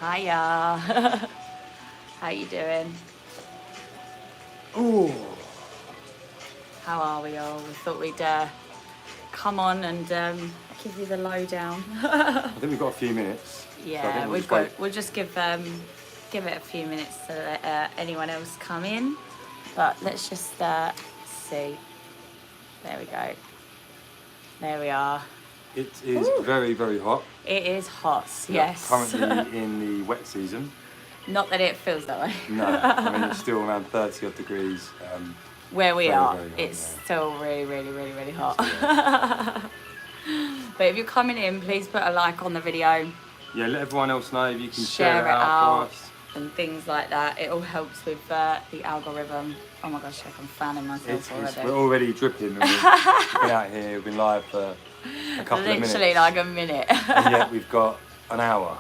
Hiya. How you doing? Ooh. How are we all? We thought we'd come on and give you the lowdown. I think we've got a few minutes. Yeah, so we've got. We'll just give it a few minutes to let anyone else come in. But let's just see. There we go. There we are. It is very, very hot. It is hot. We are Yes. currently in the wet season. Not that it feels that way. No, I mean it's still around 30 odd degrees. Where we very, are, very hot, it's yeah. still really, really, really, really hot. But if you're coming in, please put a like on the video, Yeah, let everyone else know if you can share share it out, for us. and things like that. It all helps with the algorithm. Oh my gosh, I'm fanning myself already. We're already dripping. And we've been out here, we've been live for a couple of minutes. Literally like a minute. And yet we've got an hour.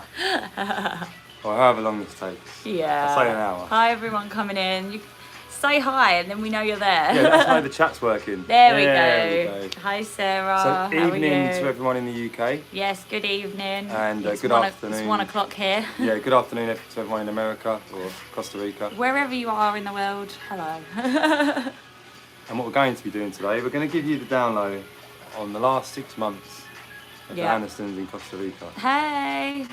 Or however long this takes. Yeah. I'll say an hour. Hi everyone coming in. You say hi and then we know you're there. Yeah, that's why the chat's working. There we go. Hi Sarah. So How evening are you? to everyone in the UK. Yes, good evening. And It's good 1 afternoon. It's 1 o'clock here. Yeah, good afternoon to everyone in America or Costa Rica. Wherever you are in the world, hello. And what we're going to be doing today, we're going to give you the download on the last 6 months of Yeah. the Anistons in Costa Rica. Hey.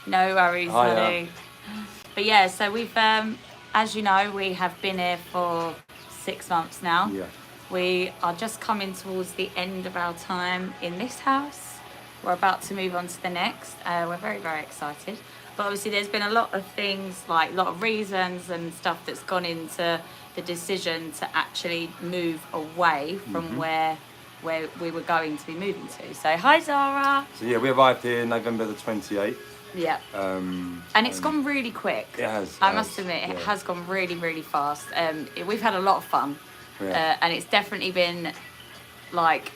No worries, Hiya. honey. But yeah, so we've, as you know, we have been here for 6 months now. Yeah. We are just coming towards the end of our time in this house. We're about to move on to the next. We're very, very excited. But obviously there's been a lot of things, like a lot of reasons and stuff that's gone into the decision to actually move away from where we were going to be moving to. So hi Zara. So yeah, we arrived here November the 28th. Yeah. And it's gone really quick. It has. I must admit, it has gone really, really fast. We've had a lot of fun. Yeah. And it's definitely been, like,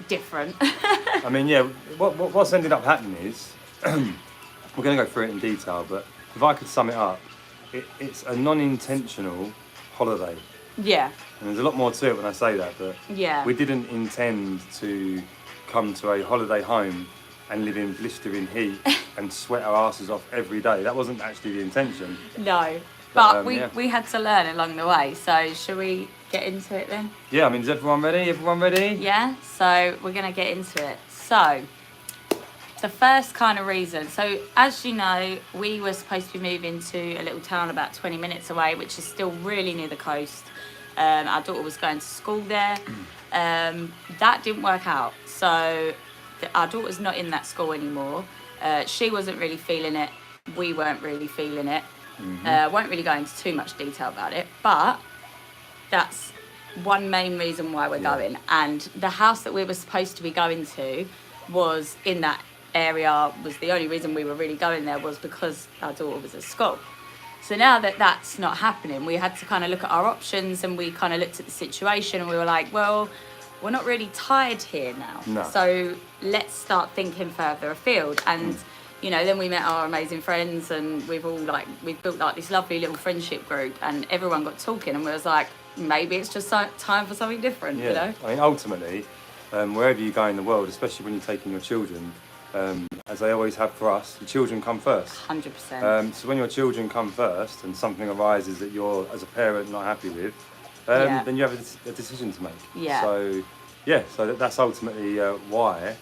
different. I mean, yeah, what's ended up happening is, we're going to go through it in detail, but if I could sum it up, it's a non-intentional holiday. Yeah. And there's a lot more to it when I say that, but Yeah. we didn't intend to come to a holiday home and live in blistering heat and sweat our asses off every day. That wasn't actually the intention. No. But yeah. we had to learn along the way. So shall we get into it then? Yeah, I mean, is everyone ready? Everyone ready? Yeah. So we're going to get into it. So the first kind of reason. So as you know, we were supposed to be moving to a little town about 20 minutes away, which is still really near the coast. Our daughter was going to school there. That didn't work out. So our daughter's not in that school anymore. She wasn't really feeling it. We weren't really feeling it. Won't really go into too much detail about it, but that's one main reason why we're going. And the house that we were supposed to be going to was in that area. Was the only reason we were really going there was because our daughter was at school. So now that that's not happening, we had to kind of look at our options, and we kind of looked at the situation, and we were like, well, we're not really tied here now. No. So let's start thinking further afield. And you know, then we met our amazing friends, and we've built like this lovely little friendship group, and everyone got talking, and we was like, maybe it's just time for something different, Yeah. you know? I mean, ultimately, wherever you go in the world, especially when you're taking your children, as they always have for us, the children come first. 100%. So when your children come first and something arises that you're, as a parent, not happy with, Yeah. then you have a decision to make. Yeah. So that's ultimately why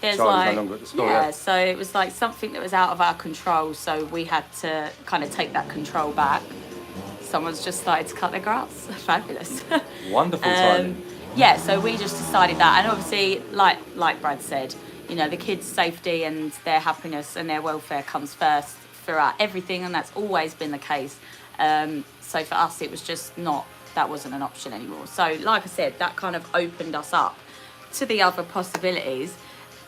There's Charlie's like, no longer at the school. yeah, so it was like something that was out of our control, so we had to kind of take that control back. Someone's just started to cut their grass. Fabulous. Wonderful timing. Yeah, so we just decided that, and obviously, like Brad said, you know, the kids' safety and their happiness and their welfare comes first throughout everything, and that's always been the case. So for us, it was just that wasn't an option anymore. So like I said, that kind of opened us up to the other possibilities.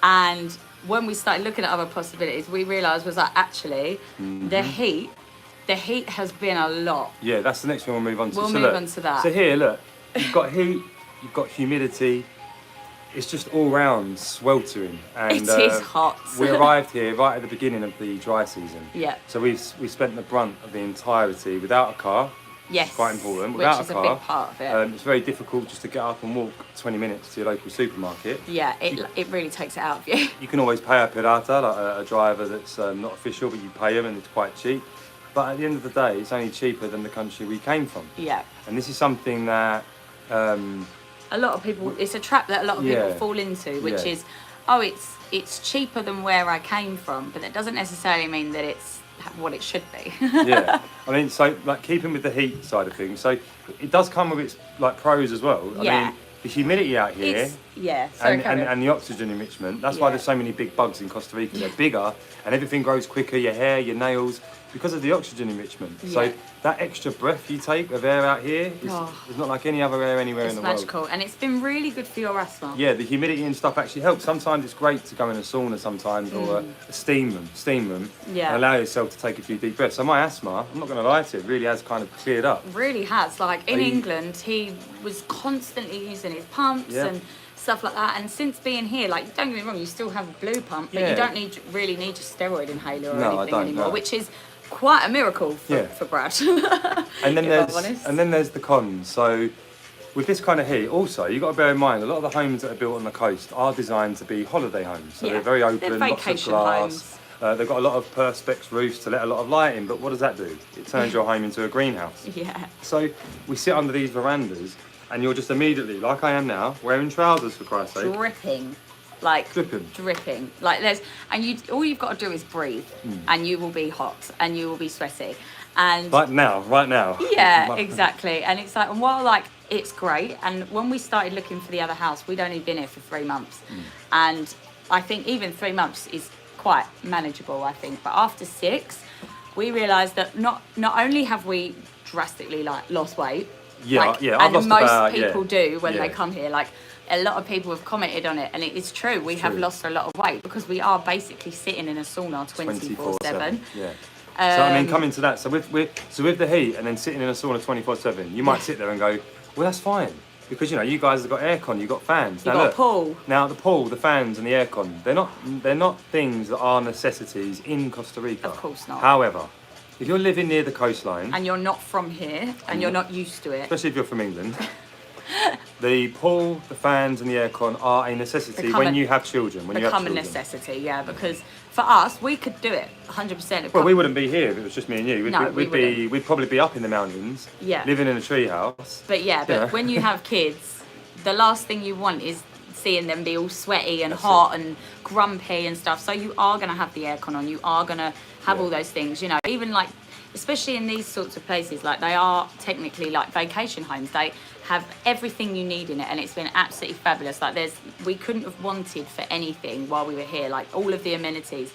And when we started looking at other possibilities, we realised was that actually the heat has been a lot. Yeah, that's the next thing we'll move on to. We'll so move look, on to that. So here, look, you've got heat, you've got humidity. It's just all round sweltering. And, It is hot. We arrived here right at the beginning of the dry season. Yeah. So we spent the brunt of the entirety without a car, Yes, Quite important. which Without is a a car, big part of it. it's very difficult just to get up and walk 20 minutes to your local supermarket. Yeah, it really takes it out of you. You can always pay a pirata, like a driver that's not official, but you pay them and it's quite cheap. But at the end of the day, it's only cheaper than the country we came from. Yeah. And this is something that A lot of people, it's a trap that a lot of people Yeah. fall into, which Yeah. is, oh, it's cheaper than where I came from, but that doesn't necessarily mean that it's what it should be. yeah, I mean, so like keeping with the heat side of things, so it does come with its like pros as well. I Yeah. mean, the humidity out here Sorry, and, carry on. and the oxygen enrichment, that's why Yeah. there's so many big bugs in Costa Rica. They're bigger and everything grows quicker, your hair, your nails, because of the oxygen enrichment. So Yeah. that extra breath you take of air out here is not like any other air anywhere It's in the world. magical, and it's been really good for your asthma. Yeah, the humidity and stuff actually helps. Sometimes it's great to go in a sauna sometimes or a steam room Yeah. and allow yourself to take a few deep breaths. So my asthma, I'm not going to lie to you, it really has kind of cleared up. Really has. Like in Are you- England, he was constantly using his pumps Yeah. and stuff like that. And since being here, like, don't get me wrong, you still have a blue pump, but Yeah. you don't really need your steroid inhaler or No, I anything don't, anymore, no. which is quite a miracle for, Yeah. for Brad. And then if I'm honest. there's the cons. So with this kind of heat, also you've got to bear in mind a lot of the homes that are built on the coast are designed to be holiday homes. So Yeah. they're very open, They're lots of vacation glass. homes. They've got a lot of perspex roofs to let a lot of light in. But what does that do? It turns your home into a greenhouse. Yeah. So we sit under these verandas, and you're just immediately, like I am now, wearing trousers for Christ's sake. Dripping. Like Dripping. Like all you've got to do is breathe, and you will be hot and you will be sweaty. And Right now. yeah, exactly. And it's like, and while like it's great, and when we started looking for the other house, we'd only been here for 3 months, and I think even 3 months is quite manageable, I think. But after 6, we realised that not only have we drastically like lost weight, Yeah, like, yeah, I've and lost most about, people do when they yeah. come here, like. A lot of people have commented on it, and it is true. We have True. lost a lot of weight because we are basically sitting in a sauna 24/7. Yeah. So I mean, coming to that, so with the heat and then sitting in a sauna 24/7, you might sit there and go, well, that's fine, because you know you guys have got aircon, you've got fans. You've got a pool. Now the pool, the fans, and the aircon, they're not things that are necessities in Costa Rica. Of course not. However, if you're living near the coastline, And you're not from here, and you're not used to it. especially if you're from England. The pool, the fans, and the aircon are a necessity Become when a- you have children. When you have Become a children. necessity, yeah. Because for us, we could do it 100%. Well, we wouldn't be here if it was just me and you. No, we We'd probably be up in the mountains, Yeah. living in a tree house. But yeah, but Yeah. when you have kids, the last thing you want is seeing them be all sweaty and That's hot and grumpy and stuff. So you are going to have the aircon on. You are going to have all those things. You know, even like, especially in these sorts of places, like they are technically like vacation homes. They have everything you need in it, and it's been absolutely fabulous. Like we couldn't have wanted for anything while we were here. Like all of the amenities.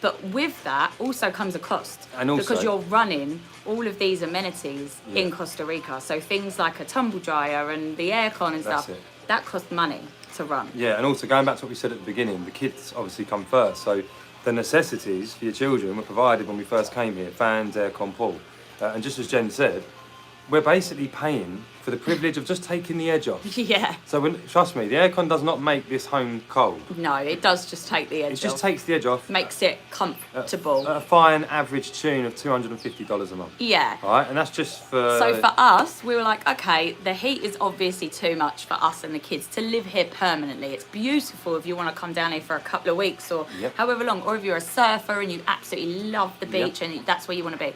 But with that also comes a cost. And also- because you're running all of these amenities in Yeah. Costa Rica. So things like a tumble dryer and the aircon and That's stuff, it. that costs money to run. Yeah, and also going back to what we said at the beginning, the kids obviously come first. So the necessities for your children were provided when we first came here: fans, aircon, pool. And just as Jen said, we're basically paying for the privilege of just taking the edge off. Yeah. So trust me, the aircon does not make this home cold. No, it does just take the edge It just off. takes the edge off. Makes it comfortable. At a fine average tune of $250 a month. Yeah. All right, and that's just for. So for us, we were like, okay, the heat is obviously too much for us and the kids to live here permanently. It's beautiful if you want to come down here for a couple of weeks or Yep. however long, or if you're a surfer and you absolutely love the beach and that's where you want to be.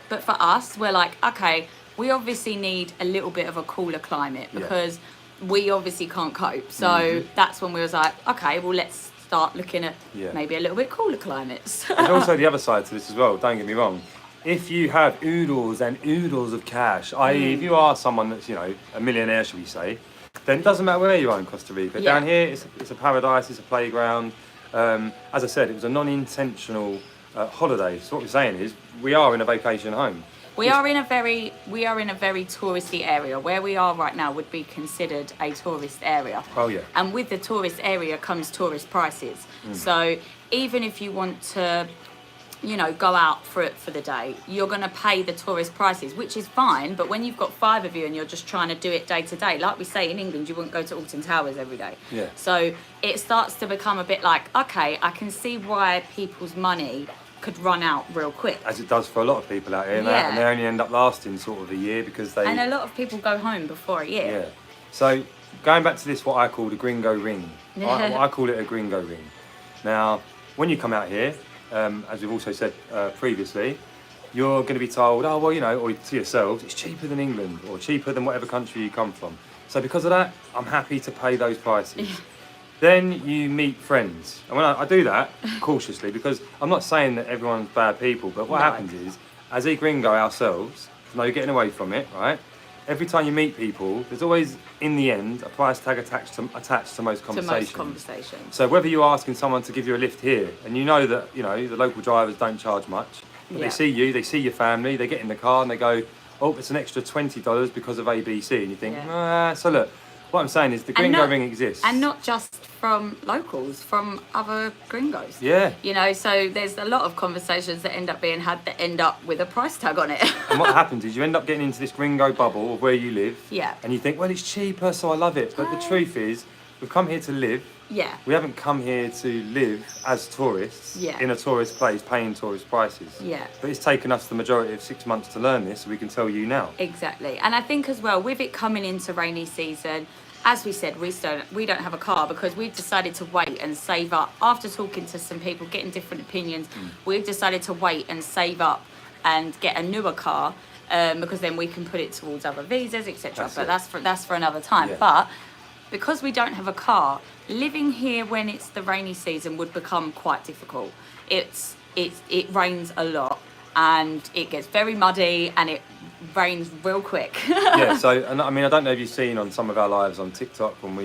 But for us, we're like, okay, we obviously need a little bit of a cooler climate Yeah. because we obviously can't cope. So that's when we was like, okay, well, let's start looking at Yeah. maybe a little bit cooler climates. There's also the other side to this as well, don't get me wrong. If you have oodles and oodles of cash, i.e. if you are someone that's, you know, a millionaire, shall we say, then it doesn't matter where you are in Costa Rica. Yeah. Down here, it's a paradise, it's a playground. As I said, it was a non-intentional holiday. So what we're saying is, we are in a vacation home. We are in a very touristy area. Where we are right now would be considered a tourist area. Oh, yeah. And with the tourist area comes tourist prices. So even if you want to, you know, go out for the day, you're going to pay the tourist prices, which is fine. But when you've got 5 of you and you're just trying to do it day to day, like we say in England, you wouldn't go to Alton Towers every day. Yeah. So it starts to become a bit like, okay, I can see why people's money could run out real quick. As it does for a lot of people out here, and Yeah. they only end up lasting sort of a year because they. And a lot of people go home before a year. Yeah. So going back to this, what I call the gringo ring. I call it a gringo ring. Now, when you come out here, as we've also said previously, you're going to be told, oh, well, you know, or to yourselves, it's cheaper than England or cheaper than whatever country you come from. So because of that, I'm happy to pay those prices. Then you meet friends. And when I do that, cautiously, because I'm not saying that everyone's bad people, but what No. happens is, as a gringo ourselves, no, you're getting away from it, right? Every time you meet people, there's always, in the end, a price tag attached to most conversations. To most conversations. So whether you're asking someone to give you a lift here, and you know that, you know, the local drivers don't charge much, but Yeah. they see you, they see your family, they get in the car and they go, oh, it's an extra $20 because of ABC. And you think, Yeah. so look, what I'm saying is the gringo ring exists. And not just from locals, from other gringos. Yeah. You know, so there's a lot of conversations that end up being had that end up with a price tag on it. And what happens is you end up getting into this gringo bubble of where you live. Yeah. And you think, well, it's cheaper, so I love it. But the truth is, we've come here to live. Yeah. We haven't come here to live as tourists Yeah. in a tourist place paying tourist prices. Yeah. But it's taken us the majority of 6 months to learn this, so we can tell you now. Exactly. And I think as well, with it coming into rainy season, as we said, we don't have a car because we've decided to wait and save up. After talking to some people, getting different opinions, we've decided to wait and save up and get a newer car because then we can put it towards other visas, etc. But that's for another time. Yeah. But because we don't have a car, living here when it's the rainy season would become quite difficult. It rains a lot and it gets very muddy and it rains real quick. Yeah, so, and I mean, I don't know if you've seen on some of our lives on TikTok when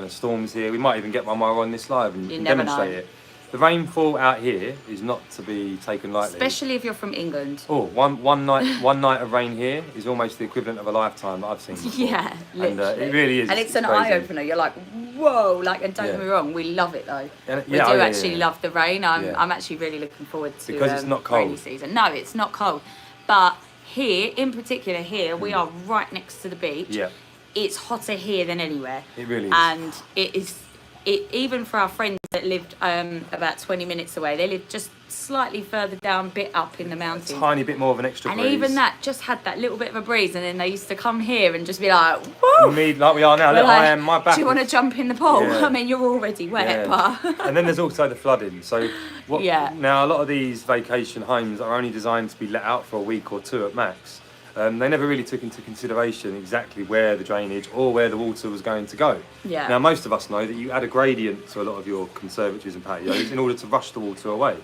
a storm's here, we might even get one while we're on this live and You never demonstrate know. it. The rainfall out here is not to be taken lightly. Especially if you're from England. Oh, one night of rain here is almost the equivalent of a lifetime that I've seen before. Yeah, And literally. it really is. And it's an crazy. eye-opener. You're like, whoa, like, and don't get Yeah. me wrong, we love it though. And We do actually yeah. love the rain. Yeah. I'm actually really looking forward to Because it's not cold. rainy season. No, it's not cold. But here, in particular here, we are right next to the beach. Yeah. It's hotter here than anywhere. It really is. And it even for our friends that lived about 20 minutes away, they lived just slightly further down, bit up in the mountains. Tiny bit more of an extra And breeze. even that just had that little bit of a breeze, and then they used to come here and just be like, whoa! Me, like we are now, We're look, like, I am, my back. do you want to jump in the pool? Yeah. I mean, you're already wet, Yeah. but And then there's also the flooding. So Yeah. now a lot of these vacation homes are only designed to be let out for a week or two at max. They never really took into consideration exactly where the drainage or where the water was going to go. Yeah. Now most of us know that you add a gradient to a lot of your conservatories and patios in order to rush the water away.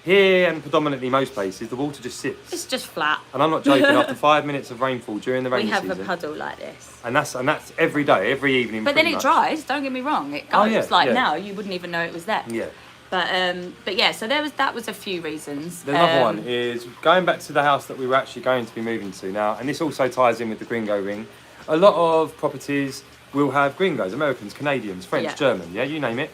Here and predominantly most places, the water just sits. it's just flat. And I'm not joking. After 5 minutes of rainfall during the We rainy have season, a puddle like this. and that's every day, every evening. But then pretty it much. dries, don't get me wrong, it goes. Oh, yeah, like yeah. now, you wouldn't even know it was there. Yeah. But yeah, so that was a few reasons. The other one is going back to the house that we were actually going to be moving to now, and this also ties in with the gringo ring. A lot of properties will have gringos, Americans, Canadians, French, Yeah. German, yeah, you name it.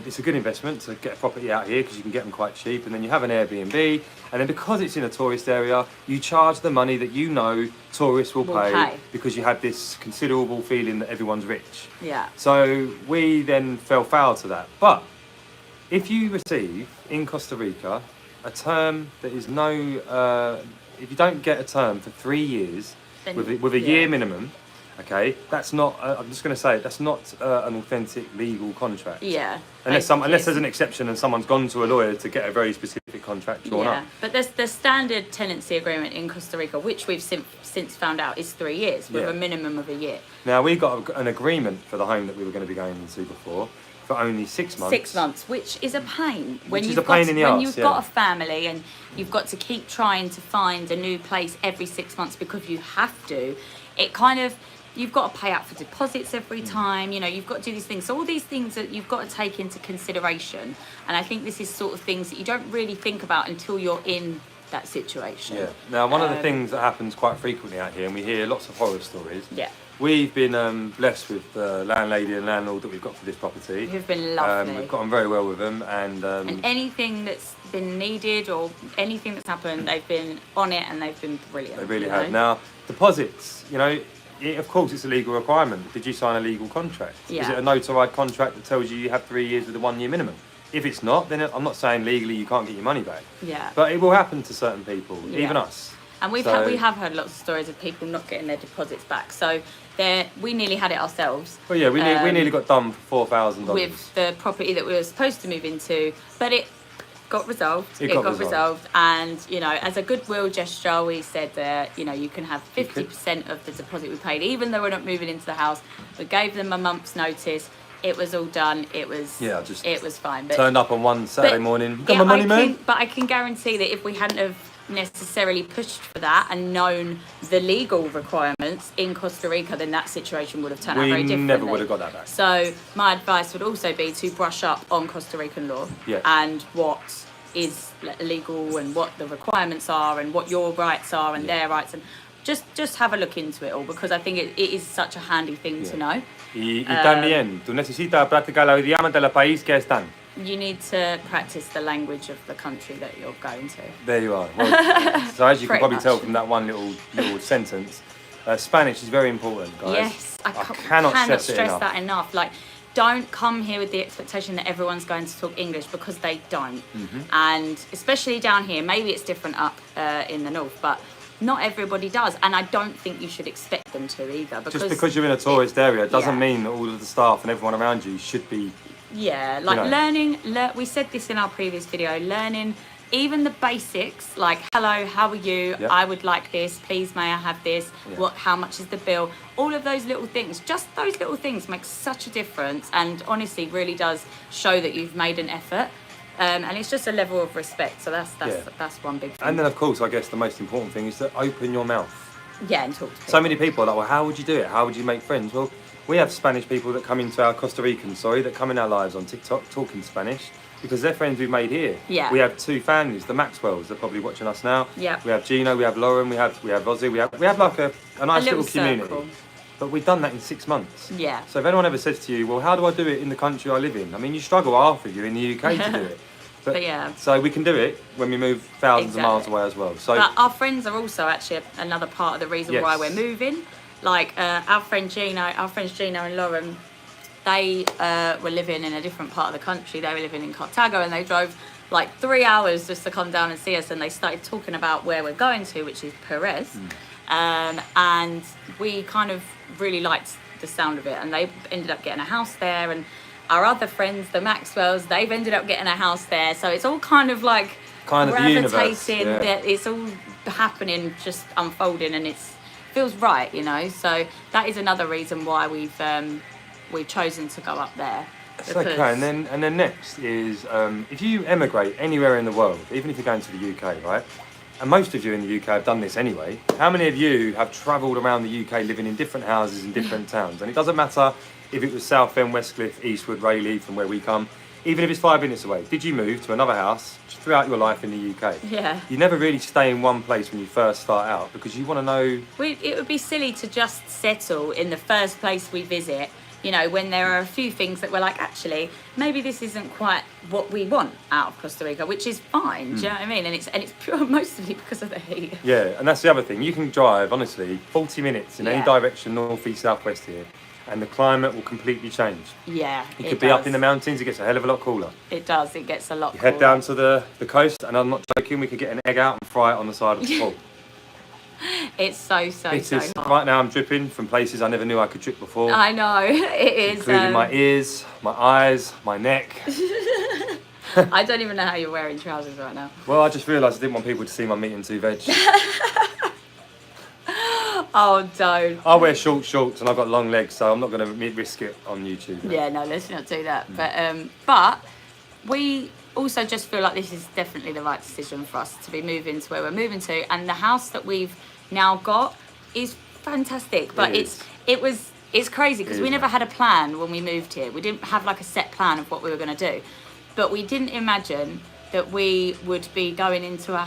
It's a good investment to get a property out here because you can get them quite cheap, and then you have an Airbnb, and then because it's in a tourist area, you charge the money that you know tourists will pay because you have this considerable feeling that everyone's rich. Yeah. So we then fell foul to that. But if you receive in Costa Rica a term that is if you don't get a term for 3 years Then- with a yeah. year minimum, okay, that's not. I'm just going to say it, that's not an authentic legal contract. Yeah. Unless there's an exception and someone's gone to a lawyer to get a very specific contract drawn Yeah, up. but there's the standard tenancy agreement in Costa Rica, which we've since found out is 3 years with Yeah. a minimum of a year. Now we got an agreement for the home that we were going to be going into before for only 6 months. 6 months, which is a pain. Which is a pain in the when arse, you've yeah. got a family and you've got to keep trying to find a new place every 6 months because you have to. It kind of, you've got to pay out for deposits every time. You know, you've got to do these things. So all these things that you've got to take into consideration. And I think this is sort of things that you don't really think about until you're in that situation. Yeah. Now, one of the things that happens quite frequently out here, and we hear lots of horror stories. Yeah. We've been blessed with the landlady and landlord that we've got for this property. Who've been lovely. We've got on very well with them, and anything that's been needed or anything that's happened, they've been on it and they've been brilliant. they really you have. know? Now, deposits, you know, of course it's a legal requirement. Did you sign a legal contract? Yeah. Is it a notarized contract that tells you have 3 years with a 1 year minimum? If it's not, then I'm not saying legally you can't get your money back. Yeah. But it will happen to certain people, Yeah. even us. And we have heard lots of stories of people not getting their deposits back. So we nearly had it ourselves. Well, yeah, we nearly got done for $4,000 with the property that we were supposed to move into, but it got resolved. It got resolved, and as a goodwill gesture, we said that you can have 50% of the deposit we paid, even though we're not moving into the house. We gave them a month's notice. It was all done. It was it was fine. But, turned up on one Saturday morning. Got my money, mate. But I can guarantee that if we hadn't have necessarily pushed for that and known the legal requirements in Costa Rica, then that situation would have turned out very differently. We never would have got that back. So my advice would also be to brush up on Costa Rican law and what is legal and what the requirements are and what your rights are and their rights, and just have a look into it all, because I think it is such a handy thing to know. Y también, tú necesitas practicar el idioma del país que están. You need to practice the language of the country that you're going to. There you are. Well, so as you can probably much. tell from that one little sentence, Spanish is very important, guys. Yes, I cannot stress that enough. Like, don't come here with the expectation that everyone's going to talk English, because they don't. And especially down here, maybe it's different up in the north, but not everybody does, and I don't think you should expect them to either. Just because you're in a tourist area doesn't mean that all of the staff and everyone around you should be. Yeah, like learning. We said this in our previous video. Learning even the basics, like hello, how are you? Yep. I would like this. Please, may I have this? Yeah. How much is the bill? All of those little things. Just those little things make such a difference, and honestly, really does show that you've made an effort. And it's just a level of respect. So that's one big thing. And then, of course, I guess the most important thing is to open your mouth. Yeah, and talk to people. So many people are like, well, how would you do it? How would you make friends? Well, we have Spanish people that come into our Costa Ricans, that come in our lives on TikTok talking Spanish, because they're friends we've made here. Yeah. We have two families, the Maxwells, they're probably watching us now. Yeah. We have Gino, we have Lauren, we have Ozzy, we have like a nice little community. Circle. But we've done that in 6 months. Yeah. So if anyone ever says to you, well, how do I do it in the country I live in? I mean, you struggle half of you in the UK to do it. But yeah. So we can do it when we move thousands of miles away as well. So but our friends are also actually another part of the reason why we're moving. Like our friends Gino and Lauren, they were living in a different part of the country. They were living in Cartago, and they drove like 3 hours just to come down and see us. And they started talking about where we're going to, which is Perez. And we kind of really liked the sound of it. And they ended up getting a house there. And our other friends, the Maxwells, they've ended up getting a house there. So it's all kind of like the universe. That it's all happening, just unfolding, and it feels right, So that is another reason why we've chosen to go up there. It's okay. And then next is if you emigrate anywhere in the world, even if you're going to the UK, right? And most of you in the UK have done this anyway. How many of you have travelled around the UK living in different houses in different towns? And it doesn't matter if it was Southend, Westcliff, Eastwood, Rayleigh, from where we come, even if it's 5 minutes away. Did you move to another house throughout your life in the UK? Yeah. You never really stay in one place when you first start out, because you want to know. It would be silly to just settle in the first place we visit, when there are a few things that we're like, actually, maybe this isn't quite what we want out of Costa Rica, which is fine. Do you know what I mean? And it's pure mostly because of the heat. Yeah, and that's the other thing. You can drive, honestly, 40 minutes in any direction, north, east, south, west here, and the climate will completely change. Yeah, it could be up in the mountains, it gets a hell of a lot cooler. It does, it gets a lot cooler. Head down to the coast, and I'm not joking, we could get an egg out and fry it on the side of the pool. It's so hot. Right now I'm dripping from places I never knew I could drip before. I know, it is. Including my ears, my eyes, my neck. I don't even know how you're wearing trousers right now. Well, I just realised I didn't want people to see my meat and two veg. Oh, don't. I wear shorts and I've got long legs, so I'm not going to risk it on YouTube. No. Yeah, no, let's not do that. But we also just feel like this is definitely the right decision for us to be moving to where we're moving to, and the house that we've now got is fantastic. But it's crazy because we never had a plan when we moved here. We didn't have like a set plan of what we were going to do, but we didn't imagine that we would be going into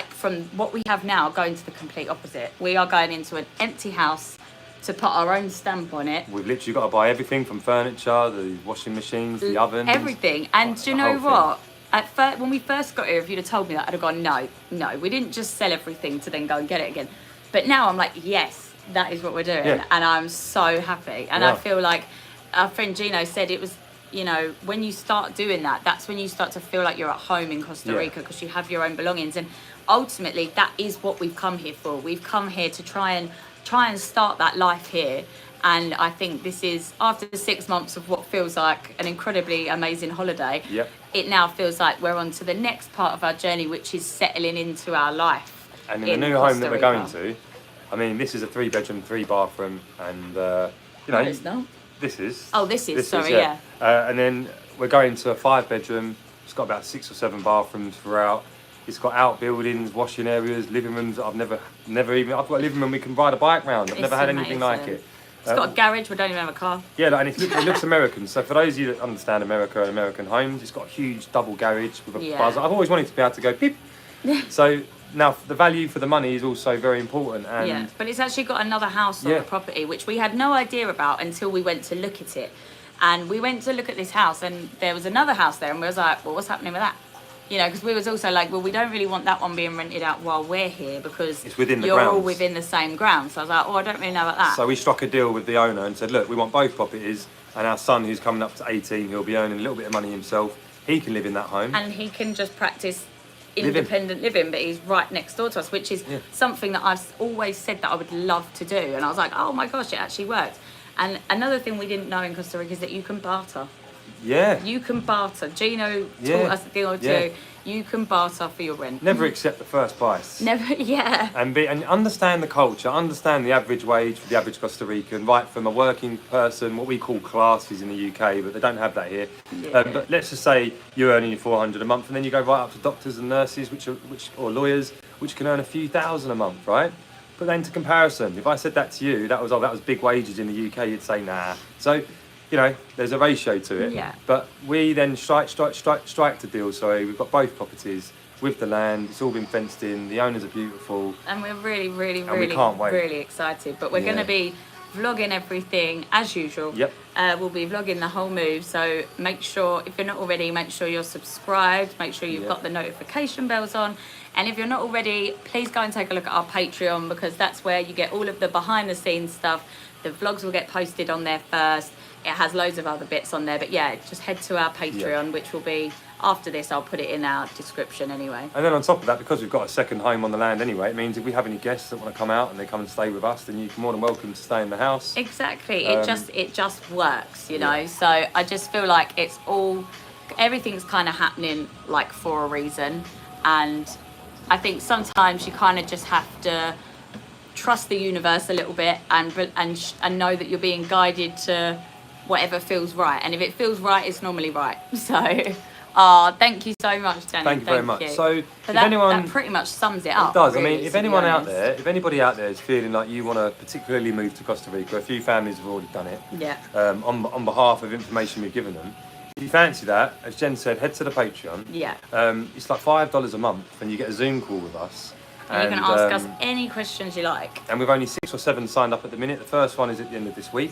from what we have now, going to the complete opposite. We are going into an empty house to put our own stamp on it. We've literally got to buy everything from furniture, the washing machines, the ovens. Everything. And do you know what? When we first got here, if you'd have told me that, I'd have gone, no, we didn't just sell everything to then go and get it again. But now I'm like, yes, that is what we're doing. Yeah. And I'm so happy. And I feel like our friend Gino said it was you know, when you start doing that, that's when you start to feel like you're at home in Costa Rica, because you have your own belongings. And ultimately, that is what we've come here for. We've come here to try and start that life here. And I think this is, after 6 months of what feels like an incredibly amazing holiday, Yep. it now feels like we're on to the next part of our journey, which is settling into our life. And in the new home that we're going to, I mean, this is a 3-bedroom, 3-bathroom, and you know, No, it's not. this is. Oh, this is, sorry, yeah. And then we're going to a 5-bedroom. It's got about 6 or 7 bathrooms throughout. It's got outbuildings, washing areas, living rooms that I've never even. I've got a living room we can ride a bike round. I've never had anything like it. It's got a garage. We don't even have a car. Yeah, and it looks American. So for those of you that understand America and American homes, it's got a huge double garage with a buzzer. I've always wanted to be able to go beep. So now the value for the money is also very important. And yeah, but it's actually got another house on the property, which we had no idea about until we went to look at it. And we went to look at this house, and there was another house there, and we was like, well, what's happening with that? You know, because we was also like, well, we don't really want that one being rented out while we're here, because it's within the you're grounds. all within the same grounds. So I was like, oh, I don't really know about that. So we struck a deal with the owner and said, look, we want both properties, and our son, who's coming up to 18, he'll be earning a little bit of money himself. He can live in that home. And he can just practice independent living, but he's right next door to us, which is something that I've always said that I would love to do. And I was like, oh my gosh, it actually worked. And another thing we didn't know in Costa Rica is that you can barter. Yeah. You can barter. Gino taught us a thing or two. You can barter for your rent. Never accept the first price. Never, And understand the culture, understand the average wage for the average Costa Rican, right from a working person, what we call classes in the UK, but they don't have that here. But let's just say you're earning your 400 a month, and then you go right up to doctors and nurses, or lawyers, which can earn a few thousand a month, right? Put that into comparison. If I said that to you, that was big wages in the UK, you'd say nah. So, you know, there's a ratio to it. Yeah. But we then strike the deal. Sorry, we've got both properties with the land. It's all been fenced in. The owners are beautiful. And we're really, really, we can't wait. really excited. But we're going to be vlogging everything as usual. Yep. We'll be vlogging the whole move. So make sure, if you're not already, make sure you're subscribed. Make sure you've got the notification bells on. And if you're not already, please go and take a look at our Patreon, because that's where you get all of the behind the scenes stuff. The vlogs will get posted on there first. It has loads of other bits on there. But yeah, just head to our Patreon, which will be, after this, I'll put it in our description anyway. And then on top of that, because we've got a second home on the land anyway, it means if we have any guests that want to come out and they come and stay with us, then you're more than welcome to stay in the house. Exactly. It just works, you know. So I just feel like everything's kind of happening like for a reason. And I think sometimes you kind of just have to trust the universe a little bit and know that you're being guided to whatever feels right. And if it feels right, it's normally right. So, thank you so much, Danny. Thank you very much. So, that pretty much sums it up. It does. Really, I mean, if anybody out there is feeling like you want to particularly move to Costa Rica, a few families have already done it. Yeah. On behalf of information we've given them. If you fancy that, as Jen said, head to the Patreon. Yeah. It's like $5 a month, and you get a Zoom call with us. And you can ask us any questions you like. And we've only 6 or 7 signed up at the minute. The first one is at the end of this week.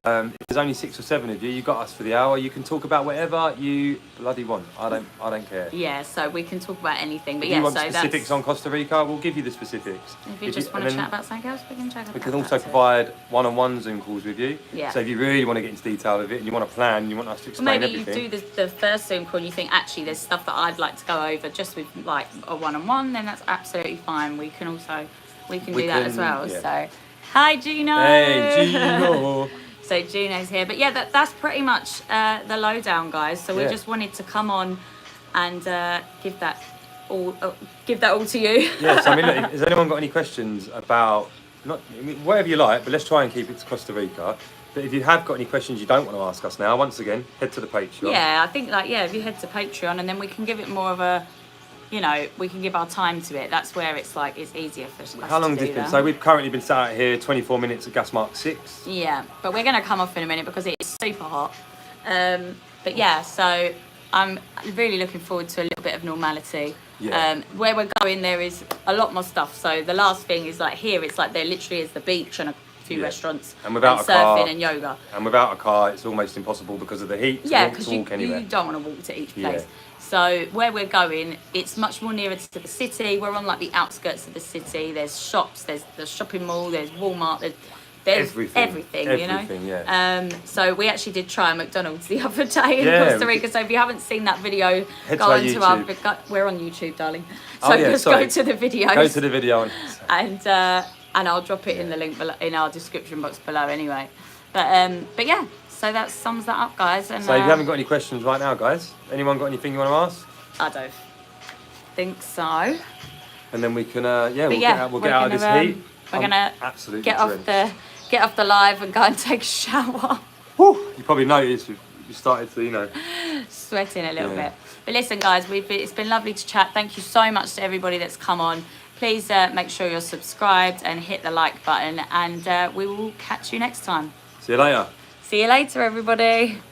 If there's only 6 or 7 of you, you got us for the hour. You can talk about whatever you bloody want. I don't care. Yeah, so we can talk about anything. But if you want specifics on Costa Rica, we'll give you the specifics. If you just want to chat about something else, we can chat about that. We can also provide one-on-one Zoom calls with you. Yeah. So if you really want to get into detail of it and you want to plan and you want us to explain everything. Maybe you do the first Zoom call and you think, actually, there's stuff that I'd like to go over just with like a one-on-one, then that's absolutely fine. We can do that as well. Yeah. So, hi, Gino. Hey, Gino. So Gino's here. But yeah, that's pretty much the lowdown, guys. So we just wanted to come on and give that all to you. Yes, I mean, look, has anyone got any questions about, whatever you like, but let's try and keep it to Costa Rica. But if you have got any questions you don't want to ask us now, once again, head to the Patreon. Yeah, I think if you head to Patreon, and then we can give it more of a, we can give our time to it. That's where it's easier for us. How long has it been? So we've currently been sat out here 24 minutes at gas mark 6. Yeah, but we're going to come off in a minute because it's super hot. But yeah, so I'm really looking forward to a little bit of normality. Yeah. Where we're going, there is a lot more stuff. So the last thing is here, it's there literally is the beach and a few restaurants and without surfing car, and yoga. And without a car, it's almost impossible because of the heat to walk anywhere. You don't want to walk to each place. So where we're going, it's much more nearer to the city. We're on the outskirts of the city. There's shops, there's the shopping mall, there's Walmart, there's there's everything, everything, yeah. So we actually did try a McDonald's the other day in Yeah, Costa Rica. So if you haven't seen that video, Head go to our onto our. YouTube. We're on YouTube, darling. Oh, So yeah, just sorry. go to the videos. Go to the video. And I'll drop it in the link below, in our description box below anyway. But yeah, so that sums that up, guys. And So if you haven't got any questions right now, guys, anyone got anything you want to ask? I don't think so. And then we can, But we'll yeah, get out of this heat. We're I'm gonna absolutely get drenched. off the live and go and take a shower. Whew, you probably noticed we started to, Sweating a little Yeah. bit. But listen, guys, it's been lovely to chat. Thank you so much to everybody that's come on. Please make sure you're subscribed and hit the like button, and we will catch you next time. See you later. See you later, everybody.